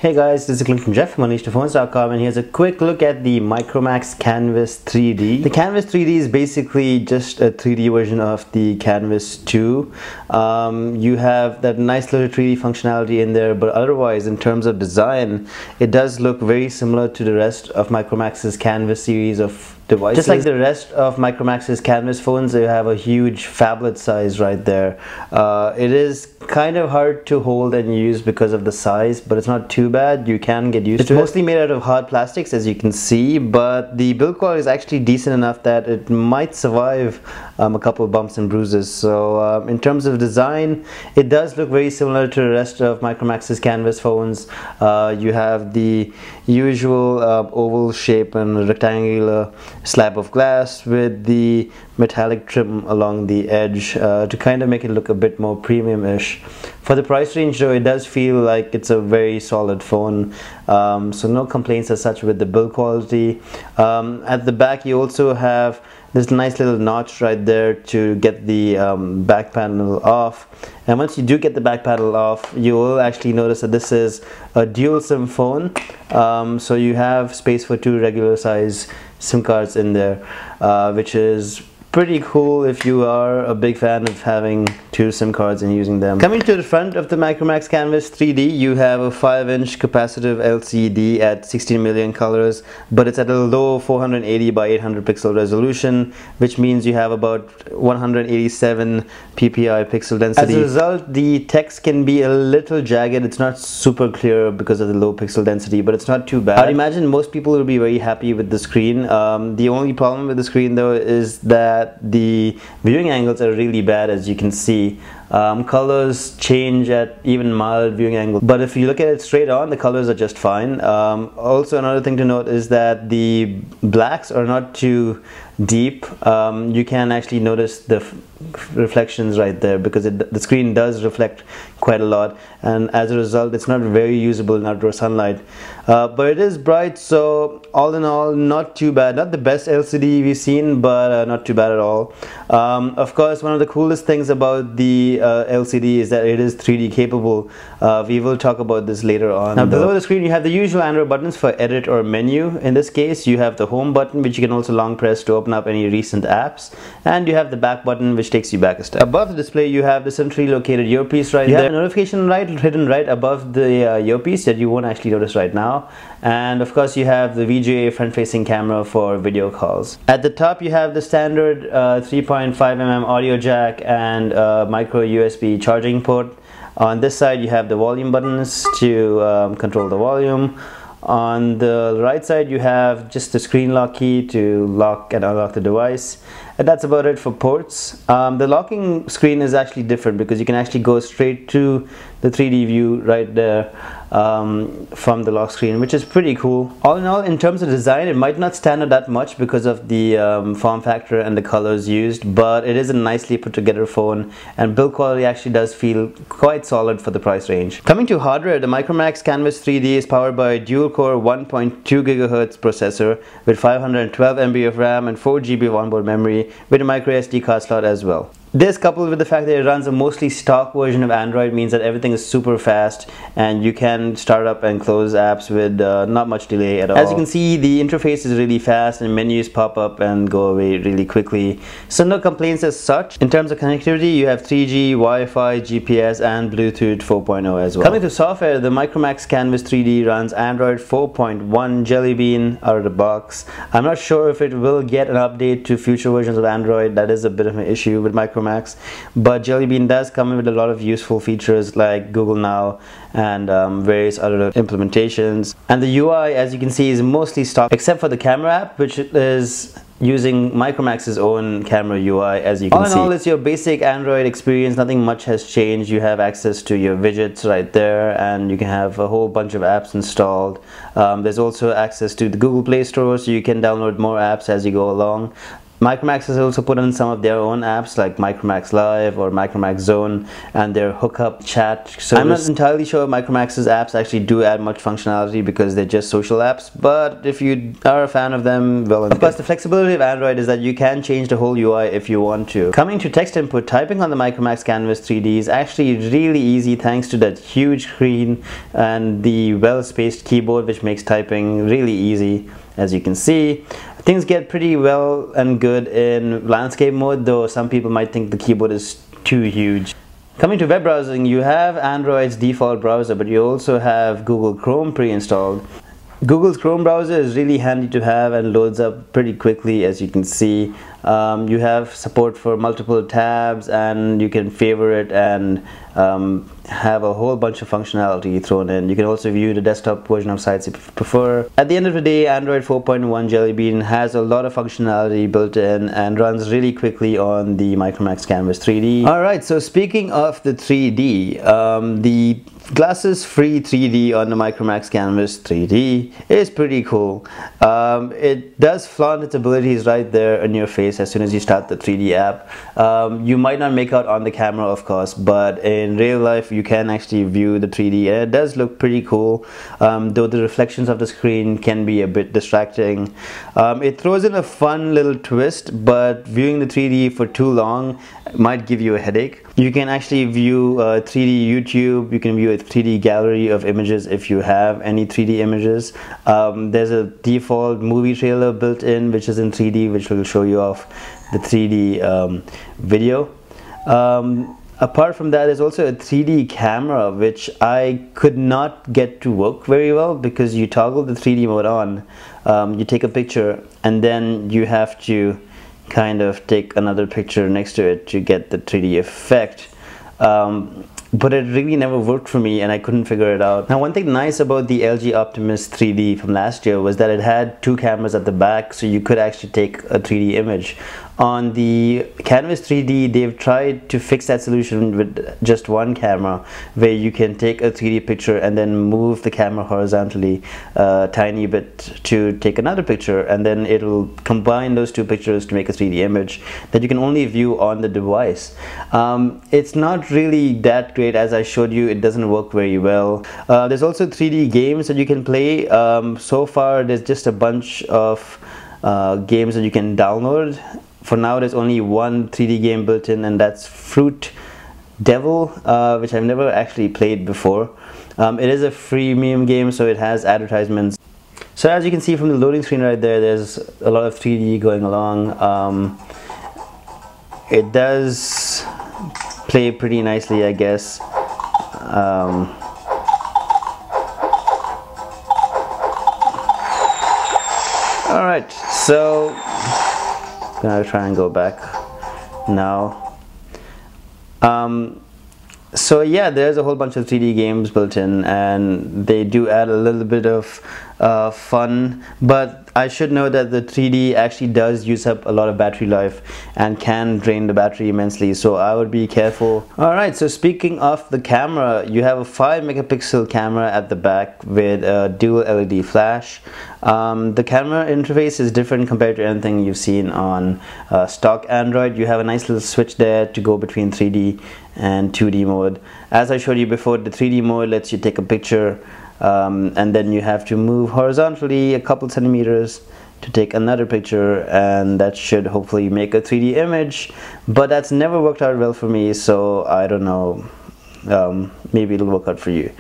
Hey guys, this is Clint from Jeff from UnleashedPhones.com, and here's a quick look at the Micromax Canvas 3D. The Canvas 3D is basically just a 3D version of the Canvas 2. You have that nice little 3D functionality in there, but otherwise in terms of design, it does look very similar to the rest of Micromax's Canvas series of devices. Just like the rest of Micromax's Canvas phones, they have a huge phablet size right there. It is kind of hard to hold and use because of the size, but it's not too bad. You can get used to it. It's mostly made out of hard plastics, as you can see, but the build quality is actually decent enough that it might survive a couple of bumps and bruises. So in terms of design, it does look very similar to the rest of Micromax's Canvas phones. You have the usual oval shape and rectangular slab of glass with the metallic trim along the edge to kind of make it look a bit more premium-ish. For the price range though, it does feel like it's a very solid phone, so no complaints as such with the build quality. At the back you also have this nice little notch right there to get the back panel off, and once you do get the back panel off, you will actually notice that this is a dual SIM phone, so you have space for two regular size SIM cards in there, which is pretty cool if you are a big fan of having two SIM cards and using them. Coming to the front of the Micromax Canvas 3D, you have a 5-inch capacitive LCD at 16 million colors, but it's at a low 480 by 800 pixel resolution, which means you have about 187 ppi pixel density. As a result, the text can be a little jagged. It's not super clear because of the low pixel density, but it's not too bad. I'd imagine most people will be very happy with the screen. The only problem with the screen though is that the viewing angles are really bad, as you can see. Colors change at even mild viewing angles, but if you look at it straight on, the colors are just fine. Also, another thing to note is that the blacks are not too deep. You can actually notice the reflections right there because the screen does reflect quite a lot, and as a result it's not very usable in outdoor sunlight, but it is bright. So all in all, not too bad. Not the best LCD we've seen, but not too bad at all. Of course, one of the coolest things about the LCD is that it is 3D capable. We will talk about this later on. Now below the screen you have the usual Android buttons for edit or menu. In this case you have the home button, which you can also long press to open up any recent apps, and you have the back button, which takes you back a step. Above the display you have the centrally located earpiece right there. You have a notification light hidden right above the earpiece that you won't actually notice right now, and of course you have the VGA front-facing camera for video calls. At the top you have the standard 3.5mm audio jack and micro USB charging port. On this side you have the volume buttons to control the volume. On the right side you have just the screen lock key to lock and unlock the device, and that's about it for ports. The locking screen is actually different because you can actually go straight to the 3D view right there from the lock screen, which is pretty cool. All in all, in terms of design, it might not stand out that much because of the form factor and the colors used, but it is a nicely put together phone, and build quality actually does feel quite solid for the price range. Coming to hardware, the Micromax Canvas 3D is powered by a dual-core 1.2 GHz processor with 512 MB of RAM and 4 GB of onboard memory with a micro SD card slot as well. This, coupled with the fact that it runs a mostly stock version of Android, means that everything is super fast and you can start up and close apps with not much delay at all. As you can see, the interface is really fast and menus pop up and go away really quickly, so no complaints as such. In terms of connectivity, you have 3G, Wi-Fi, GPS and Bluetooth 4.0 as well. Coming to software, the Micromax Canvas 3D runs Android 4.1 Jelly Bean out of the box. I'm not sure if it will get an update to future versions of Android. That is a bit of an issue with Micromax, but Jelly Bean does come in with a lot of useful features like Google Now and various other implementations. And the UI, as you can see, is mostly stock except for the camera app, which is using Micromax's own camera UI, as you can see. All in all, it's your basic Android experience. Nothing much has changed. You have access to your widgets right there, and you can have a whole bunch of apps installed. There's also access to the Google Play Store, so you can download more apps as you go along. Micromax has also put in some of their own apps like Micromax Live or Micromax Zone and their hookup chat. So I'm not entirely sure Micromax's apps actually do add much functionality because they're just social apps, but if you are a fan of them, well and good. Of course, the flexibility of Android is that you can change the whole UI if you want to. Coming to text input, typing on the Micromax Canvas 3D is actually really easy thanks to that huge screen and the well-spaced keyboard, which makes typing really easy. As you can see, things get pretty well and good in landscape mode, though some people might think the keyboard is too huge. Coming to web browsing, you have Android's default browser, but you also have Google Chrome pre-installed. Google's Chrome browser is really handy to have and loads up pretty quickly, as you can see. You have support for multiple tabs and you can favorite and have a whole bunch of functionality thrown in. You can also view the desktop version of sites if you prefer. At the end of the day, Android 4.1 Jelly Bean has a lot of functionality built in and runs really quickly on the Micromax Canvas 3D. Alright, so speaking of the 3D, the glasses free 3D on the Micromax Canvas 3D is pretty cool. It does flaunt its abilities right there in your face as soon as you start the 3D app. You might not make out on the camera, of course, but in real life you can actually view the 3D and it does look pretty cool, though the reflections of the screen can be a bit distracting. It throws in a fun little twist, but viewing the 3D for too long might give you a headache. You can actually view 3D YouTube, you can view a 3D gallery of images if you have any 3D images. There's a default movie trailer built in which is in 3D, which will show you off the 3D video. Apart from that, there's also a 3D camera which I could not get to work very well because you toggle the 3D mode on, you take a picture and then you have to kind of take another picture next to it to get the 3D effect. But it really never worked for me and I couldn't figure it out. Now, one thing nice about the LG Optimus 3D from last year was that it had two cameras at the back, so you could actually take a 3D image. On the Canvas 3D, they've tried to fix that solution with just one camera, where you can take a 3D picture and then move the camera horizontally a tiny bit to take another picture, and then it'll combine those two pictures to make a 3D image that you can only view on the device. It's not really that great. As I showed you, it doesn't work very well. There's also 3D games that you can play. So far, there's just a bunch of games that you can download. For now, there's only one 3D game built in, and that's Fruit Devil, which I've never actually played before. It is a freemium game, so it has advertisements. So as you can see from the loading screen right there, there's a lot of 3D going along. It does play pretty nicely, I guess. Alright, so I'm gonna try and go back now. So yeah, there's a whole bunch of 3D games built in and they do add a little bit of fun, but I should know that the 3D actually does use up a lot of battery life and can drain the battery immensely, so I would be careful. Alright, so speaking of the camera, you have a 5 megapixel camera at the back with a dual LED flash. The camera interface is different compared to anything you've seen on stock Android. You have a nice little switch there to go between 3D and 2D mode. As I showed you before, the 3D mode lets you take a picture and then you have to move horizontally a couple centimeters to take another picture, and that should hopefully make a 3D image, but that's never worked out well for me, so I don't know, maybe it'll work out for you.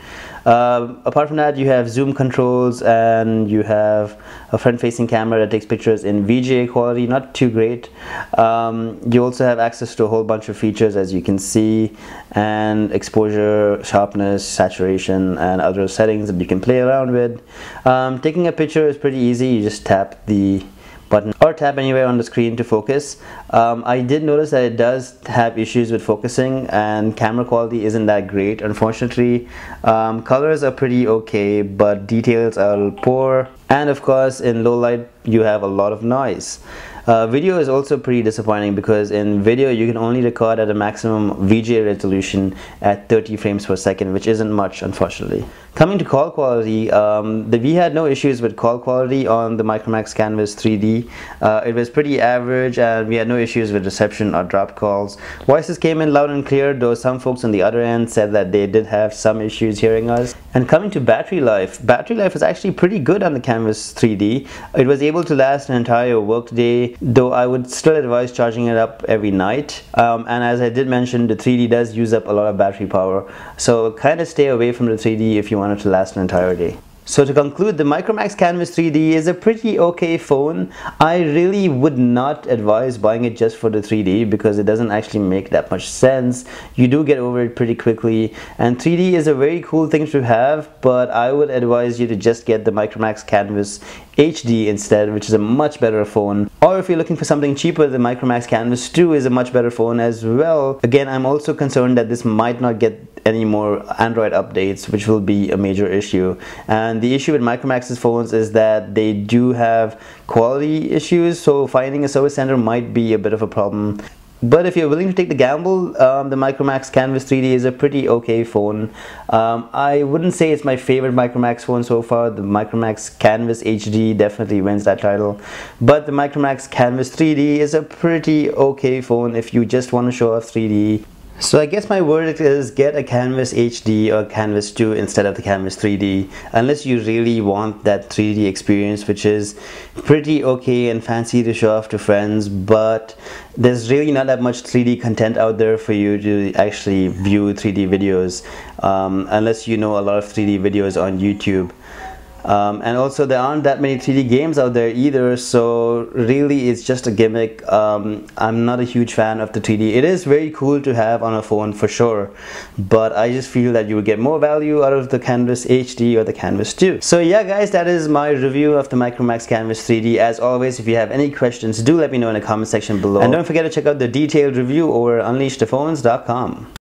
Apart from that, you have zoom controls and you have a front-facing camera that takes pictures in VGA quality, not too great. You also have access to a whole bunch of features, as you can see, and exposure, sharpness, saturation, and other settings that you can play around with. Taking a picture is pretty easy. You just tap the button or tap anywhere on the screen to focus. I did notice that it does have issues with focusing and camera quality isn't that great, unfortunately. Colors are pretty okay, but details are poor, and of course in low light you have a lot of noise. Video is also pretty disappointing because in video you can only record at a maximum VGA resolution at 30 frames per second, which isn't much, unfortunately. Coming to call quality, we had no issues with call quality on the Micromax Canvas 3D. It was pretty average and we had no issues with reception or drop calls. Voices came in loud and clear, though some folks on the other end said that they did have some issues hearing us. And coming to battery life was actually pretty good on the Canvas 3D. It was able to last an entire workday, though I would still advise charging it up every night. And as I did mention, the 3D does use up a lot of battery power, so kind of stay away from the 3D if you want it to last an entire day. So to conclude, the Micromax Canvas 3D is a pretty okay phone. I really would not advise buying it just for the 3D because it doesn't actually make that much sense. You do get over it pretty quickly, and 3D is a very cool thing to have, but I would advise you to just get the Micromax Canvas HD instead, which is a much better phone. Or if you're looking for something cheaper, the Micromax Canvas 2 is a much better phone as well. Again, I'm also concerned that this might not get any more Android updates, which will be a major issue. And the issue with Micromax's phones is that they do have quality issues, so finding a service center might be a bit of a problem. But if you're willing to take the gamble, the Micromax Canvas 3D is a pretty okay phone. I wouldn't say it's my favorite Micromax phone so far. The Micromax Canvas HD definitely wins that title. But the Micromax Canvas 3D is a pretty okay phone if you just want to show off 3D. So I guess my verdict is get a Canvas HD or Canvas 2 instead of the Canvas 3D, unless you really want that 3D experience, which is pretty okay and fancy to show off to friends, but there's really not that much 3D content out there for you to actually view 3D videos, unless you know a lot of 3D videos on YouTube. And also there aren't that many 3D games out there either, so really it's just a gimmick. I'm not a huge fan of the 3D. It is very cool to have on a phone for sure, but I just feel that you would get more value out of the Canvas HD or the Canvas 2. So yeah guys, that is my review of the Micromax Canvas 3D. As always, if you have any questions, do let me know in the comment section below. And don't forget to check out the detailed review over unleashthephones.com.